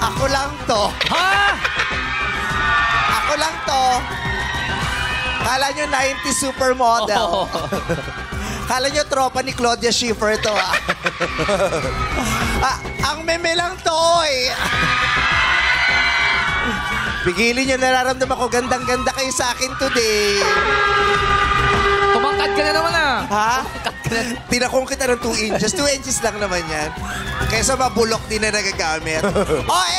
Ako lang to. Ha? Ako lang to. Kala nyo 90 supermodel. Oh. Kala nyo tropa ni Claudia Schiffer to, ah. Ang meme lang to, oy. Pigilin nyo, nararamdaman ko gandang-ganda kayo sa akin today. Tumangkad ka na naman, ah. Ha? Tinakong kita ng 2 inches. 2 inches lang naman yan. Kaysa mabulok din na nagagamit.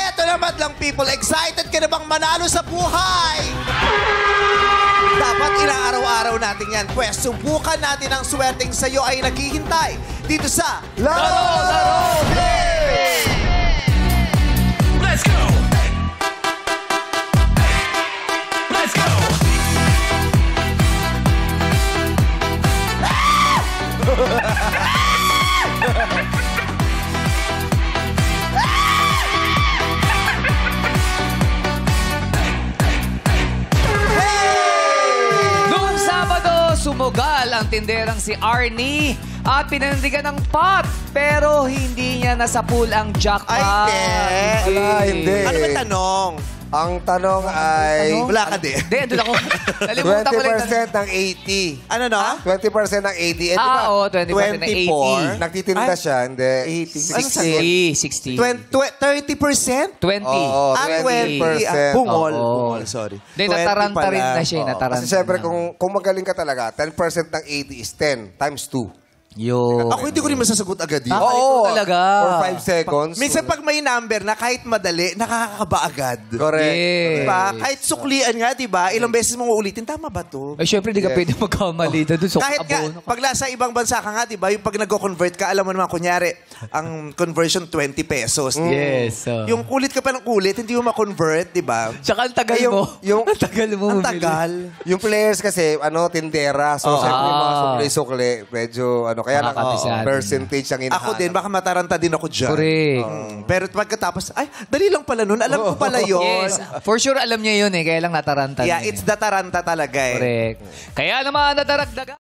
Eto naman lang, people. Excited ka na bang manalo sa buhay? Dapat inaaraw-araw natin yan. Pwes, subukan natin ang swerteng sa'yo ay naghihintay dito sa Laro Play! Let's go! Let's go! Noong Sabado, sumugal ang tinderang si Arnie at pinandigan ng pot. Pero hindi niya nasapul ang jackpot. Ay, hindi. Ala, hindi. Ano ba tanong? Ang tanong ay... Wala ka din. Hindi, doon ako. Nalimutan ko lang. 20% ng 80. Ano no? 20% ng 80. Eh, di ba? Oo, 20% ng 24. 80. Nagtitinda Ay, siya, hindi. 80. Ano sagot? 60. 30%? 20. Oo, 20%. Bungol. Oo. Bungol, sorry. Hindi, nataranta rin na siya. Oo. Nataranta Kasi syempre, na. kung magaling ka talaga, 10% ng 80 is 10 times 2. Yo. Ako hindi ko rin masasagot agad yun. Oo, talaga. For 5 seconds. Minsan pag may number na kahit madali, nakakakaba agad. Correct. Yeah. Diba? Kahit suklian nga, diba? Ilang beses mong uulitin, tama ba to? Eh, syempre, di ka Yes. pwede magkamali doon. So, Kahit nga, pag nasa ibang bansa ka nga, diba? Yung pag nag-convert ka, alam mo naman, kunyari, ang conversion 20 pesos. Yes. Yung kulit ka pa ng kulit, hindi mo ma-convert, diba? Tsaka ang tagal Yung- mo. yung- ang tagal mo. Ang bumili. tagal. Yung players kasi, tindera. So, syempre, yung mga sukli-sukli, medyo, kaya lang, Nakakatisado. percentage ang hinahanap. Ako din, baka mataranta din ako dyan. Correct. Pero pagkatapos, ay, dali lang pala nun. Alam ko pala yun. Yes. For sure, alam niya yun eh. Kaya lang nataranta. Yeah, niya. it's the taranta talaga eh. Correct. Kaya naman nadaragdagan.